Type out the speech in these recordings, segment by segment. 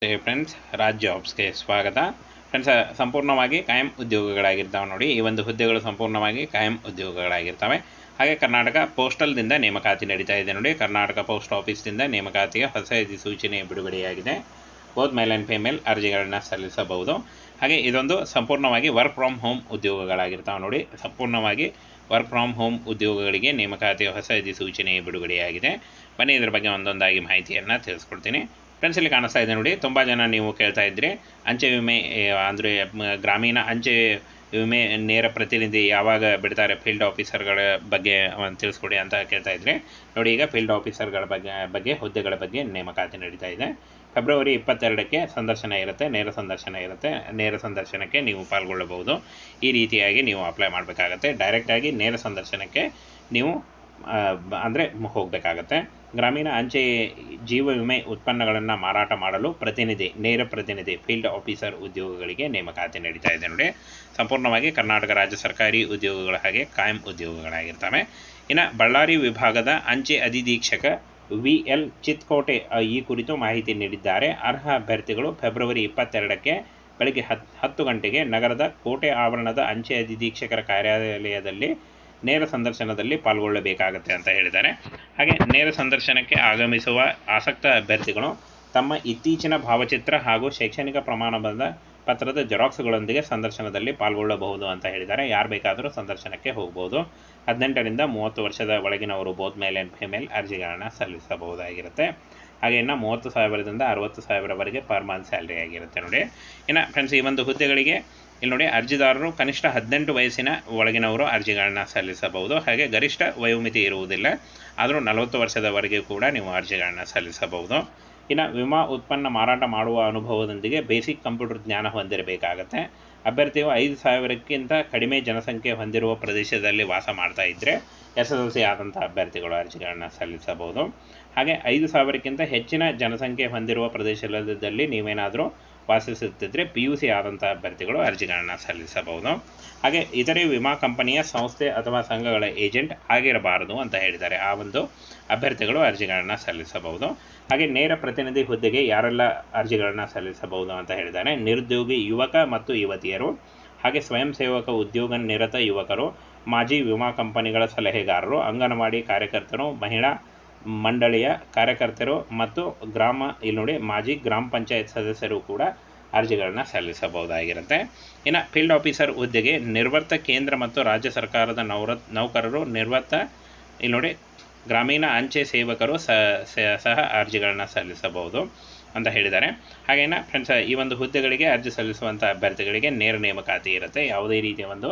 Friends, Raj ಜಾಬ್ಸ್ಗೆ ಸ್ವಾಗತ. Friends, ಸಂಪೂರ್ಣವಾಗಿ ಕಾಯಂ ಉದ್ಯೋಗಗಳಾಗಿರ್ತಾವೆ ನೋಡಿ. ಈ ಒಂದು ಹುದ್ದೆಗಳು ಸಂಪೂರ್ಣವಾಗಿ ಕಾಯಂ ಉದ್ಯೋಗಗಳಾಗಿರ್ತವೆ. ಹಾಗೆ ಕರ್ನಾಟಕ ಪೋಸ್ಟಲ್ದಿಂದ ನೇಮಕಾತಿ ನಡೀತಾ ಇದೆ ನೋಡಿ. ಕರ್ನಾಟಕ ಪೋಸ್ಟ್ ಆಫೀಸ್ದಿಂದ ನೇಮಕಾತಿಯ ಹೊಸ ಅಧಿಸೂಚನೆ ಬಿಡುಗಡೆಯಾಗಿದೆ. ಬೋತ್ ಮೇಲ್ ಆ್ಯಂಡ್ ಫಿಮೇಲ್ ಅರ್ಜಿಗಳನ್ನ ಸಲ್ಲಿಸಬಹುದು. ಹಾಗೆ ಇದೊಂದು ಸಂಪೂರ್ಣವಾಗಿ ವರ್ಕ್ ಫ್ರಮ್ ಹೋಮ್ ಉದ್ಯೋಗಗಳಾಗಿರ್ತಾವೆ ನೋಡಿ. ಸಂಪೂರ್ಣವಾಗಿ ವರ್ಕ್ ಫ್ರಮ್ ಹೋಮ್ ಉದ್ಯೋಗಗಳಿಗೆ ನೇಮಕಾತಿಯ ಹೊಸ ಅಧಿಸೂಚನೆ ಬಿಡುಗಡೆಯಾಗಿದೆ. ಬನ್ನಿ ಇದರ ಬಗ್ಗೆ ಒಂದೊಂದಾಗಿ ಮಾಹಿತಿಯನ್ನು ತಿಳಿಸ್ಕೊಡ್ತೀನಿ. ಫ್ರೆಂಡ್ಸ್, ಇಲ್ಲಿ ಕಾಣಿಸ್ತಾ ಇದೆ ನೋಡಿ. ತುಂಬ ಜನ ನೀವು ಕೇಳ್ತಾ ಇದ್ರಿ, ಅಂಚೆ ವಿಮೆ ಅಂದರೆ ಗ್ರಾಮೀಣ ಅಂಚೆ ವಿಮೆ ನೇರ ಪ್ರತಿನಿಧಿ ಯಾವಾಗ ಬಿಡ್ತಾರೆ, ಫೀಲ್ಡ್ ಆಫೀಸರ್ಗಳ ಬಗ್ಗೆ ತಿಳಿಸ್ಕೊಡಿ ಅಂತ ಕೇಳ್ತಾ ಇದ್ರಿ ನೋಡಿ. ಈಗ ಫೀಲ್ಡ್ ಆಫೀಸರ್ಗಳ ಬಗ್ಗೆ ಹುದ್ದೆಗಳ ಬಗ್ಗೆ ನೇಮಕಾತಿ ನಡೀತಾ ಇದೆ. ಫೆಬ್ರವರಿ 22ಕ್ಕೆ ಸಂದರ್ಶನ ಇರುತ್ತೆ, ನೇರ ಸಂದರ್ಶನ ಇರುತ್ತೆ. ನೇರ ಸಂದರ್ಶನಕ್ಕೆ ನೀವು ಪಾಲ್ಗೊಳ್ಳಬಹುದು. ಈ ರೀತಿಯಾಗಿ ನೀವು ಅಪ್ಲೈ ಮಾಡಬೇಕಾಗತ್ತೆ. ಡೈರೆಕ್ಟಾಗಿ ನೇರ ಸಂದರ್ಶನಕ್ಕೆ ನೀವು ಅಂದರೆ ಹೋಗಬೇಕಾಗತ್ತೆ. ಗ್ರಾಮೀಣ ಅಂಚೆ ಜೀವ ವಿಮೆ ಉತ್ಪನ್ನಗಳನ್ನು ಮಾರಾಟ ಮಾಡಲು ನೇರ ಪ್ರತಿನಿಧಿ ಫೀಲ್ಡ್ ಆಫೀಸರ್ ಉದ್ಯೋಗಗಳಿಗೆ ನೇಮಕಾತಿ ನಡೀತಾ ಇದೆ ನೋಡಿ. ಸಂಪೂರ್ಣವಾಗಿ ಕರ್ನಾಟಕ ರಾಜ್ಯ ಸರ್ಕಾರಿ ಉದ್ಯೋಗಗಳ ಹಾಗೆ ಕಾಯಂ ಉದ್ಯೋಗಗಳಾಗಿರ್ತವೆ. ಇನ್ನು ಬಳ್ಳಾರಿ ವಿಭಾಗದ ಅಂಚೆ ಅಧೀಕ್ಷಕ VL ಚಿತ್ಕೋಟೆ ಈ ಕುರಿತು ಮಾಹಿತಿ ನೀಡಿದ್ದಾರೆ. ಅರ್ಹ ಅಭ್ಯರ್ಥಿಗಳು ಫೆಬ್ರವರಿ 22ಕ್ಕೆ ಬೆಳಗ್ಗೆ 10 ಗಂಟೆಗೆ ನಗರದ ಕೋಟೆ ಆವರಣದ ಅಂಚೆ ಅಧೀಕ್ಷಕರ ಕಾರ್ಯಾಲಯದಲ್ಲಿ ನೇರ ಸಂದರ್ಶನದಲ್ಲಿ ಪಾಲ್ಗೊಳ್ಳಬೇಕಾಗತ್ತೆ ಅಂತ ಹೇಳಿದ್ದಾರೆ. ಹಾಗೆ ನೇರ ಸಂದರ್ಶನಕ್ಕೆ ಆಗಮಿಸುವ ಆಸಕ್ತ ಅಭ್ಯರ್ಥಿಗಳು ತಮ್ಮ ಇತ್ತೀಚಿನ ಭಾವಚಿತ್ರ ಹಾಗೂ ಶೈಕ್ಷಣಿಕ ಪ್ರಮಾಣಬದ್ಧ ಪತ್ರದ ಜೆರಾಕ್ಸ್ಗಳೊಂದಿಗೆ ಸಂದರ್ಶನದಲ್ಲಿ ಪಾಲ್ಗೊಳ್ಳಬಹುದು ಅಂತ ಹೇಳಿದ್ದಾರೆ. ಯಾರು ಬೇಕಾದರೂ ಸಂದರ್ಶನಕ್ಕೆ ಹೋಗ್ಬೋದು. 18ರಿಂದ 30 ವರ್ಷದ ಒಳಗಿನವರು ಬೋತ್ ಮೇಲ್ ಆ್ಯಂಡ್ ಫಿಮೇಲ್ ಅರ್ಜಿಗಳನ್ನು ಸಲ್ಲಿಸಬಹುದಾಗಿರುತ್ತೆ. ಹಾಗೆ ಇನ್ನು 30,000ದಿಂದ 60,000ವರೆಗೆ ಪರ್ ಮಂತ್ ಸ್ಯಾಲ್ರಿ ಆಗಿರುತ್ತೆ ನೋಡಿ. ಇನ್ನು ಫ್ರೆಂಡ್ಸ್, ಈ ಒಂದು ಹುದ್ದೆಗಳಿಗೆ ಇಲ್ಲಿ ನೋಡಿ, ಅರ್ಜಿದಾರರು ಕನಿಷ್ಠ 18 ವಯಸ್ಸಿನ ಒಳಗಿನವರು ಅರ್ಜಿಗಳನ್ನ ಸಲ್ಲಿಸಬಹುದು. ಹಾಗೆ ಗರಿಷ್ಠ ವಯೋಮಿತಿ ಇರುವುದಿಲ್ಲ, ಆದರೂ 40 ವರ್ಷದವರೆಗೆ ಕೂಡ ನೀವು ಅರ್ಜಿಗಳನ್ನ ಸಲ್ಲಿಸಬಹುದು. ಇನ್ನು ವಿಮಾ ಉತ್ಪನ್ನ ಮಾರಾಟ ಮಾಡುವ ಅನುಭವದೊಂದಿಗೆ ಬೇಸಿಕ್ ಕಂಪ್ಯೂಟರ್ ಜ್ಞಾನ ಹೊಂದಿರಬೇಕಾಗತ್ತೆ. ಅಭ್ಯರ್ಥಿಯು 5,000ಕ್ಕಿಂತ ಕಡಿಮೆ ಜನಸಂಖ್ಯೆ ಹೊಂದಿರುವ ಪ್ರದೇಶದಲ್ಲಿ ವಾಸ ಮಾಡ್ತಾ ಇದ್ದರೆ SSLC ಆದಂಥ ಅಭ್ಯರ್ಥಿಗಳು ಅರ್ಜಿಗಳನ್ನ ಸಲ್ಲಿಸಬಹುದು. ಹಾಗೆ 5,000ಕ್ಕಿಂತ ಹೆಚ್ಚಿನ ಜನಸಂಖ್ಯೆ ಹೊಂದಿರುವ ಪ್ರದೇಶದಲ್ಲಿ ನೀವೇನಾದರೂ ವಾಸಿಸುತ್ತಿದ್ದರೆ PUC ಆದಂಥ ಅಭ್ಯರ್ಥಿಗಳು ಅರ್ಜಿಗಳನ್ನು ಸಲ್ಲಿಸಬಹುದು. ಹಾಗೆ ಇತರೆ ವಿಮಾ ಕಂಪನಿಯ ಸಂಸ್ಥೆ ಅಥವಾ ಸಂಘಗಳ ಏಜೆಂಟ್ ಆಗಿರಬಾರದು ಅಂತ ಹೇಳಿದ್ದಾರೆ. ಆ ಒಂದು ಅಭ್ಯರ್ಥಿಗಳು ಅರ್ಜಿಗಳನ್ನು ಸಲ್ಲಿಸಬಹುದು. ಹಾಗೆ ನೇರ ಪ್ರತಿನಿಧಿ ಹುದ್ದೆಗೆ ಯಾರೆಲ್ಲ ಅರ್ಜಿಗಳನ್ನು ಸಲ್ಲಿಸಬಹುದು ಅಂತ ಹೇಳಿದ್ದಾರೆ. ನಿರುದ್ಯೋಗಿ ಯುವಕ ಮತ್ತು ಯುವತಿಯರು, ಹಾಗೆ ಸ್ವಯಂ ಸೇವಕ ಉದ್ಯೋಗ ನಿರತ ಯುವಕರು, ಮಾಜಿ ವಿಮಾ ಕಂಪನಿಗಳ ಸಲಹೆಗಾರರು, ಅಂಗನವಾಡಿ ಕಾರ್ಯಕರ್ತರು, ಮಹಿಳಾ ಮಂಡಳಿಯ ಕಾರ್ಯಕರ್ತರು ಮತ್ತು ಇಲ್ಲಿ ನೋಡಿ ಮಾಜಿ ಗ್ರಾಮ ಪಂಚಾಯತ್ ಸದಸ್ಯರು ಕೂಡ ಅರ್ಜಿಗಳನ್ನ ಸಲ್ಲಿಸಬಹುದಾಗಿರುತ್ತೆ. ಇನ್ನು ಫೀಲ್ಡ್ ಆಫೀಸರ್ ಹುದ್ದೆಗೆ ನಿರ್ವರ್ತ ಕೇಂದ್ರ ಮತ್ತು ರಾಜ್ಯ ಸರ್ಕಾರದ ನೌಕರರು, ಇಲ್ಲಿ ನೋಡಿ ಗ್ರಾಮೀಣ ಅಂಚೆ ಸೇವಕರು ಸಹ ಅರ್ಜಿಗಳನ್ನ ಸಲ್ಲಿಸಬಹುದು ಅಂತ ಹೇಳಿದ್ದಾರೆ. ಹಾಗೇನ ಫ್ರೆಂಡ್ಸ್, ಈ ಒಂದು ಹುದ್ದೆಗಳಿಗೆ ಅರ್ಜಿ ಸಲ್ಲಿಸುವಂಥ ಅಭ್ಯರ್ಥಿಗಳಿಗೆ ನೇರ ನೇಮಕಾತಿ ಇರುತ್ತೆ. ಯಾವುದೇ ರೀತಿಯ ಒಂದು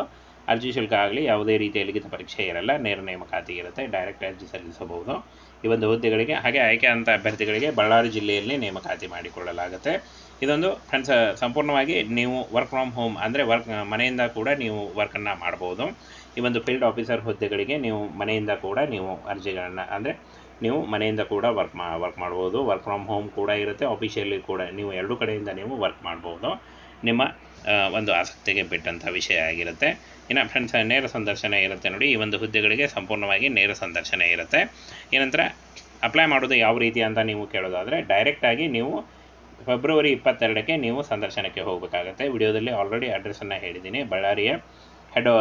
ಅರ್ಜಿ ಶುಲ್ಕ ಆಗಲಿ, ಯಾವುದೇ ರೀತಿಯ ಲಿಖಿತ ಪರೀಕ್ಷೆ ಇರಲ್ಲ, ನೇರ ನೇಮಕಾತಿ ಇರುತ್ತೆ. ಡೈರೆಕ್ಟ್ ಅರ್ಜಿ ಸಲ್ಲಿಸಬಹುದು ಈ ಒಂದು ಹುದ್ದೆಗಳಿಗೆ. ಹಾಗೆ ಆಯ್ಕೆ ಅಂತ ಅಭ್ಯರ್ಥಿಗಳಿಗೆ ಬಳ್ಳಾರಿ ಜಿಲ್ಲೆಯಲ್ಲಿ ನೇಮಕಾತಿ ಮಾಡಿಕೊಳ್ಳಲಾಗುತ್ತೆ. ಇದೊಂದು ಫ್ರೆಂಡ್ಸ್ ಸಂಪೂರ್ಣವಾಗಿ ನೀವು ವರ್ಕ್ ಫ್ರಮ್ ಹೋಮ್ ಅಂದರೆ ಮನೆಯಿಂದ ಕೂಡ ನೀವು ವರ್ಕನ್ನು ಮಾಡ್ಬೋದು. ಈ ಒಂದು ಫೀಲ್ಡ್ ಆಫೀಸರ್ ಹುದ್ದೆಗಳಿಗೆ ನೀವು ಮನೆಯಿಂದ ಕೂಡ ನೀವು ಅರ್ಜಿಗಳನ್ನು ಅಂದರೆ ನೀವು ಮನೆಯಿಂದ ಕೂಡ ವರ್ಕ್ ಮಾಡ್ಬೋದು. ವರ್ಕ್ ಫ್ರಮ್ ಹೋಮ್ ಕೂಡ ಇರುತ್ತೆ, ಆಫೀಷಿಯಲಿ ಕೂಡ ನೀವು ಎರಡೂ ಕಡೆಯಿಂದ ನೀವು ವರ್ಕ್ ಮಾಡ್ಬೋದು. ನಿಮ್ಮ ಒಂದು ಆಸಕ್ತಿಗೆ ಬಿಟ್ಟಂಥ ವಿಷಯ ಆಗಿರುತ್ತೆ. ಇನ್ನು ಫ್ರೆಂಡ್ಸ್, ನೇರ ಸಂದರ್ಶನ ಇರುತ್ತೆ ನೋಡಿ. ಈ ಒಂದು ಹುದ್ದೆಗಳಿಗೆ ಸಂಪೂರ್ಣವಾಗಿ ನೇರ ಸಂದರ್ಶನ ಇರುತ್ತೆ. ಏನಂತರ ಅಪ್ಲೈ ಮಾಡೋದು ಯಾವ ರೀತಿ ಅಂತ ನೀವು ಕೇಳೋದಾದರೆ, ಡೈರೆಕ್ಟಾಗಿ ನೀವು ಫೆಬ್ರವರಿ 22ಕ್ಕೆ ನೀವು ಸಂದರ್ಶನಕ್ಕೆ ಹೋಗಬೇಕಾಗತ್ತೆ. ವಿಡಿಯೋದಲ್ಲಿ ಆಲ್ರೆಡಿ ಅಡ್ರೆಸ್ಸನ್ನು ಹೇಳಿದ್ದೀನಿ. ಬಳ್ಳಾರಿಯ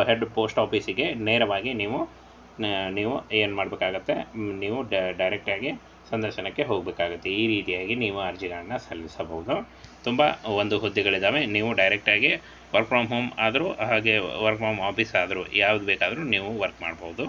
ಹೆಡ್ ಪೋಸ್ಟ್ ಆಫೀಸಿಗೆ ನೇರವಾಗಿ ನೀವು ಏನು ಮಾಡಬೇಕಾಗತ್ತೆ, ನೀವು ಡೈರೆಕ್ಟಾಗಿ ಸಂದರ್ಶನಕ್ಕೆ ಹೋಗಬೇಕಾಗುತ್ತೆ. ಈ ರೀತಿಯಾಗಿ ನೀವು ಅರ್ಜಿಗಳನ್ನು ಸಲ್ಲಿಸಬಹುದು. ತುಂಬ ಒಂದು ಹುದ್ದೆಗಳಿದ್ದಾವೆ. ನೀವು ಡೈರೆಕ್ಟಾಗಿ ವರ್ಕ್ ಫ್ರಮ್ ಹೋಮ್ ಆದರೂ ಹಾಗೆ ವರ್ಕ್ ಫ್ರಮ್ ಆಫೀಸ್ ಆದರೂ ಯಾವುದು ಬೇಕಾದರೂ ನೀವು ವರ್ಕ್ ಮಾಡ್ಬೋದು.